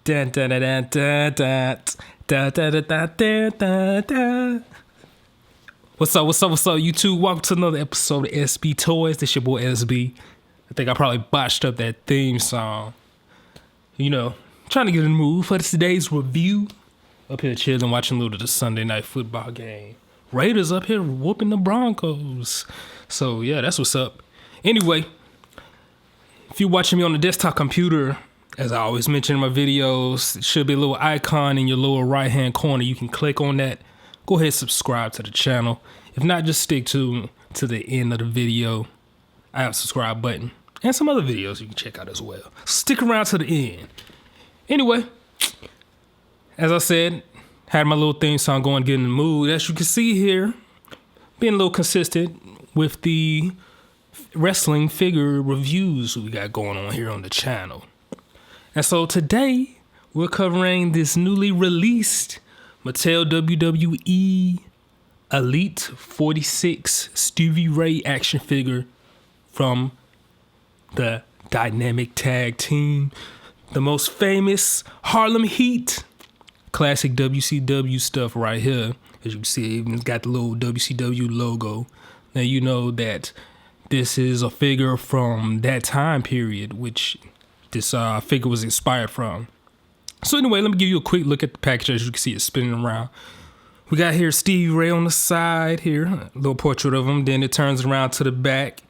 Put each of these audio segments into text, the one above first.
Dun, dun, dun, dun, dun, dun, dun, dun, dun, dun, dun, dun. What's up, YouTube? Welcome to another episode of SB Toys. This your boy SB. I think I probably botched up that theme song. You know, trying to get in the mood for today's review. Up here chilling, watching a little of the Sunday night football game. Raiders up here whooping the Broncos. So yeah, that's what's up. Anyway, if you're watching me on the desktop computer, as I always mention in my videos, it should be a little icon in your lower right hand corner. You can click on that. Go ahead and subscribe to the channel. If not, just stick to the end of the video. I have a subscribe button and some other videos you can check out as well. Stick around to the end. Anyway, as I said, had my little theme song going, getting in the mood. As you can see here, being a little consistent with the wrestling figure reviews we got going on here on the channel. And so today, we're covering this newly released Mattel WWE Elite 46 Stevie Ray action figure from the dynamic tag team, the most famous Harlem Heat. Classic WCW stuff right here. As you can see, it's got the little WCW logo. Now you know that this is a figure from that time period, which this figure was inspired from. So anyway, let me give you a quick look at the package. As you can see, it's spinning around. We got here Stevie Ray on the side here, a little portrait of him. Then it turns around to the back,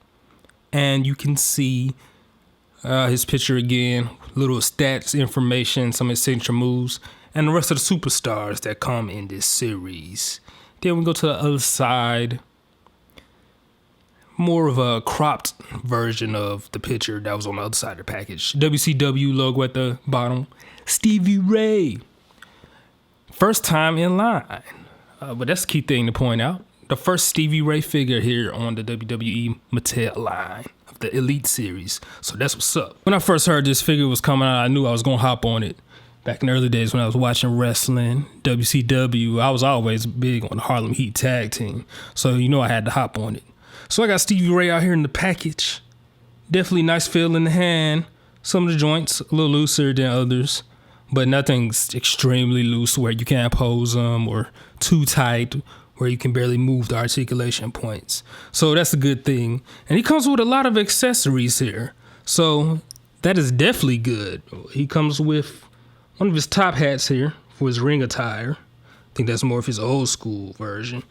and you can see his picture again, little stats information, some of his signature moves, and the rest of the superstars that come in this series. Then we go to the other side. More of a cropped version of the picture that was on the other side of the package. WCW logo at the bottom. Stevie Ray. First time in line. But that's the key thing to point out. The first Stevie Ray figure here on the WWE Mattel line of the Elite series. So that's what's up. When I first heard this figure was coming out, I knew I was going to hop on it. Back in the early days when I was watching wrestling, WCW, I was always big on the Harlem Heat tag team. So you know I had to hop on it. So I got Stevie Ray out here in the package. Definitely nice feel in the hand. Some of the joints a little looser than others, but nothing's extremely loose where you can't pose them, or too tight where you can barely move the articulation points. So that's a good thing. And he comes with a lot of accessories here. So that is definitely good. He comes with one of his top hats here for his ring attire. I think that's more of his old school version.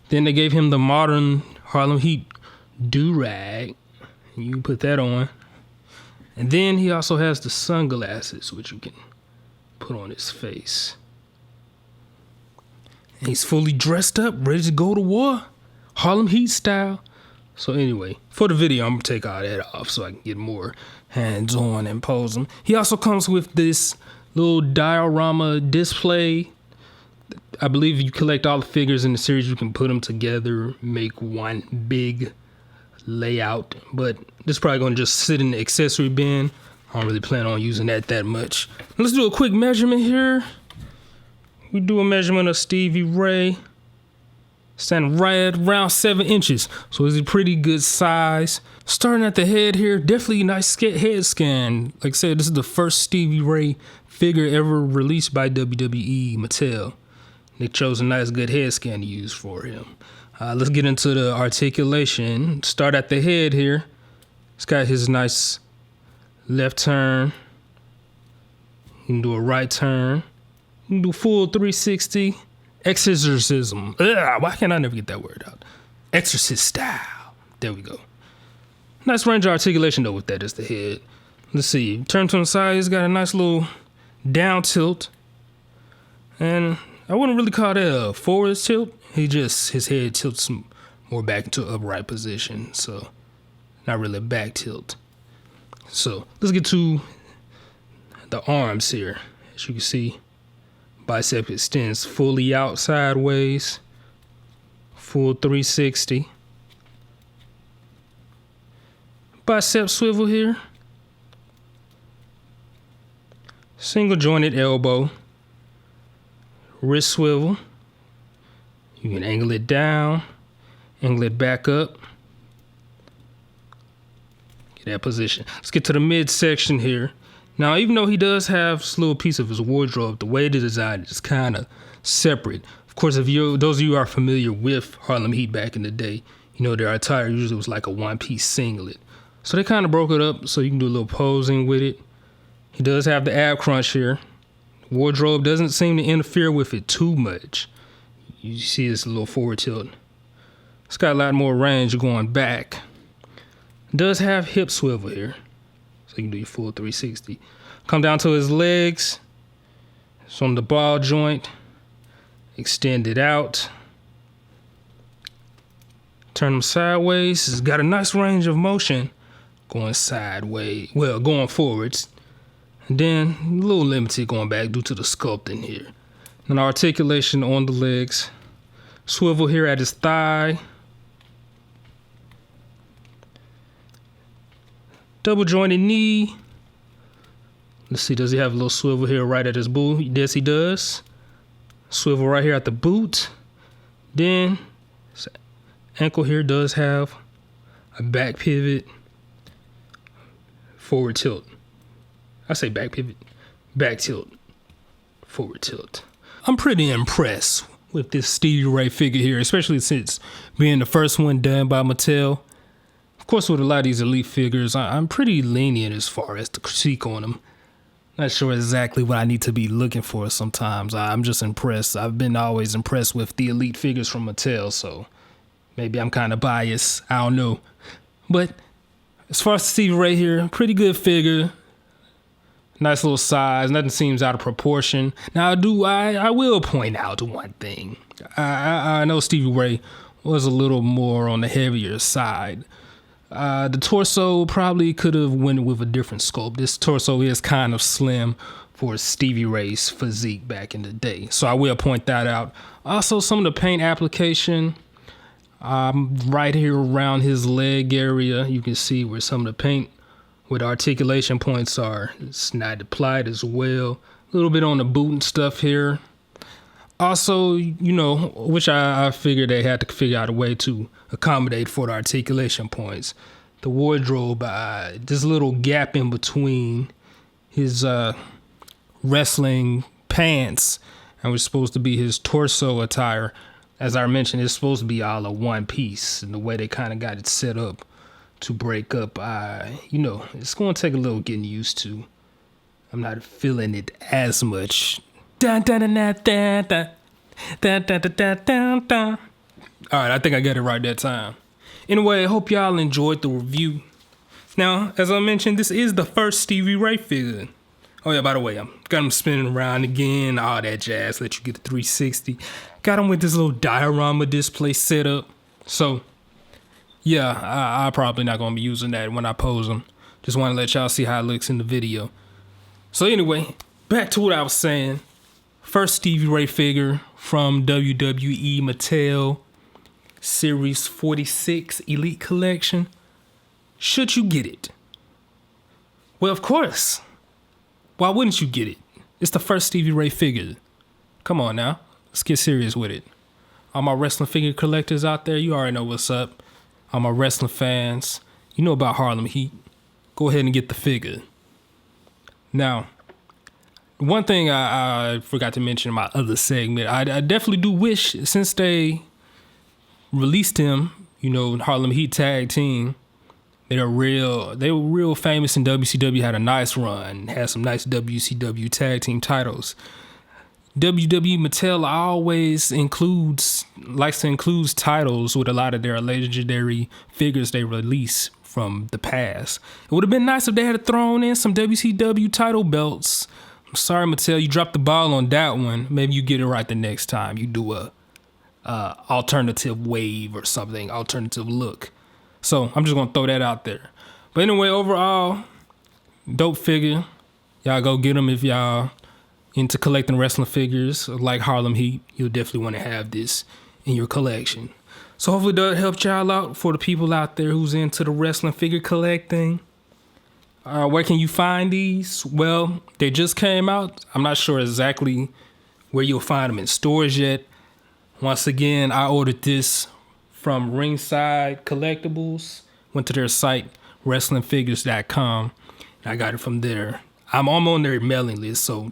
Then they gave him the modern Harlem Heat do-rag. You can put that on. And then he also has the sunglasses, which you can put on his face. And he's fully dressed up, ready to go to war. Harlem Heat style. So anyway, for the video, I'm going to take all that off so I can get more hands-on and pose him. He also comes with this little diorama display. I believe if you collect all the figures in the series, you can put them together, make one big layout. But this is probably going to just sit in the accessory bin. I don't really plan on using that much. Let's do a quick measurement here. We do a measurement of Stevie Ray. Standing right at around 7 inches. So it's a pretty good size. Starting at the head here, definitely a nice head scan. Like I said, this is the first Stevie Ray figure ever released by WWE Mattel. They chose a nice good head scan to use for him. Let's get into the articulation. Start at the head here. It's got his nice left turn. You can do a right turn. You can do full 360. Exorcism. Why can't I never get that word out? Exorcist style. There we go. Nice range of articulation though with that as the head. Let's see. Turn to the side. He's got a nice little down tilt. And I wouldn't really call that a forward tilt. His head tilts more back into an upright position. So not really a back tilt. So let's get to the arms here. As you can see, bicep extends fully out sideways. Full 360. Bicep swivel here. Single jointed elbow. Wrist swivel. You can angle it down, angle it back up. Get that position. Let's get to the midsection here. Now, even though he does have this little piece of his wardrobe, the way the design is kind of separate. Of course, if those of you who are familiar with Harlem Heat back in the day, you know their attire usually was like a one-piece singlet. So they kind of broke it up so you can do a little posing with it. He does have the ab crunch here. Wardrobe doesn't seem to interfere with it too much. You see this little forward tilt. It's got a lot more range going back. It does have hip swivel here, so you can do your full 360. Come down to his legs. It's on the ball joint. Extend it out. Turn them sideways. It's got a nice range of motion going sideways. Well, going forwards. And then a little limited going back due to the sculpting here. And articulation on the legs. Swivel here at his thigh. Double jointed knee. Let's see, does he have a little swivel here right at his boot? Yes, he does. Swivel right here at the boot. Then his ankle here does have a back pivot, forward tilt. I say back pivot, back tilt, forward tilt. I'm pretty impressed with this Stevie Ray figure here, especially since being the first one done by Mattel. Of course, with a lot of these elite figures, I'm pretty lenient as far as the critique on them. Not sure exactly what I need to be looking for sometimes. I'm just impressed. I've been always impressed with the elite figures from Mattel, so maybe I'm kind of biased. I don't know. But as far as Stevie Ray here, pretty good figure. Nice little size. Nothing seems out of proportion. Now, I will point out one thing. I know Stevie Ray was a little more on the heavier side. The torso probably could have went with a different sculpt. This torso is kind of slim for Stevie Ray's physique back in the day. So I will point that out. Also, some of the paint application right here around his leg area, you can see where some of the paint with articulation points are. It's not applied as well. A little bit on the boot and stuff here. Also, you know, which I figured they had to figure out a way to accommodate for the articulation points. The wardrobe, this little gap in between his wrestling pants and was supposed to be his torso attire. As I mentioned, it's supposed to be all a one piece, and the way they kind of got it set up to break up, you know, it's going to take a little getting used to. I'm not feeling it as much. Dun, dun, dun, dun, dun, dun. Dun, dun, dun, dun, dun, dun. All right, I think I got it right that time. Anyway, I hope y'all enjoyed the review. Now, as I mentioned, this is the first Stevie Ray figure. Oh yeah, by the way, I got him spinning around again, all that jazz, let you get the 360. Got him with this little diorama display setup. So, yeah, I'm probably not going to be using that when I pose him. Just want to let y'all see how it looks in the video. So anyway, back to what I was saying. First Stevie Ray figure from WWE Mattel Series 46 Elite Collection. Should you get it? Well, of course. Why wouldn't you get it? It's the first Stevie Ray figure. Come on now. Let's get serious with it. All my wrestling figure collectors out there, you already know what's up. All my wrestling fans, you know about Harlem Heat. Go ahead and get the figure. Now, one thing I forgot to mention in my other segment, I definitely do wish, since they released him, you know, Harlem Heat Tag Team, they were real famous in WCW, had a nice run, had some nice WCW Tag Team titles. WWE Mattel always likes to include titles with a lot of their legendary figures they release from the past. It would have been nice if they had thrown in some WCW title belts. I'm sorry, Mattel, you dropped the ball on that one. Maybe you get it right the next time. You do a alternative wave or something, alternative look. So I'm just gonna throw that out there. But anyway, overall, dope figure. Y'all go get them if y'all into collecting wrestling figures like Harlem Heat. You'll definitely want to have this in your collection. So hopefully that helped y'all out for the people out there who's into the wrestling figure collecting. Where can you find these? Well, they just came out. I'm not sure exactly where you'll find them in stores yet. Once again, I ordered this from Ringside Collectibles. Went to their site, wrestlingfigures.com. And I got it from there. I'm on their mailing list, so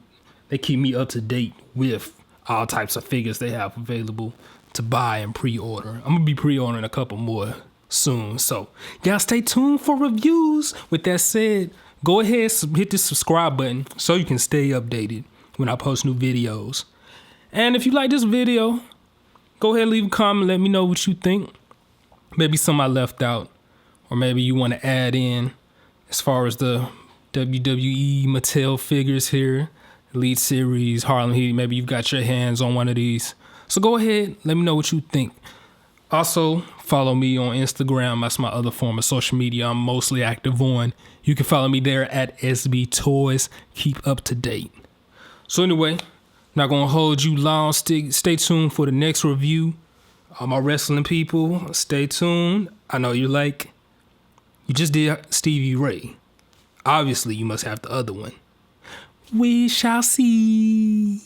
they keep me up to date with all types of figures they have available to buy and pre-order. I'm gonna be pre-ordering a couple more soon, so y'all stay tuned for reviews. With that said, go ahead, hit the subscribe button so you can stay updated when I post new videos. And if you like this video, go ahead and leave a comment, let me know what you think. Maybe some I left out, or maybe you want to add in as far as the WWE Mattel figures here, Elite Series, Harlem Heat. Maybe you've got your hands on one of these. So go ahead, let me know what you think. Also, follow me on Instagram. That's my other form of social media I'm mostly active on. You can follow me there at SB Toys. Keep up to date. So anyway, not gonna hold you long. Stay tuned for the next review. All my wrestling people, stay tuned. I know you just did Stevie Ray. Obviously, you must have the other one. We shall see.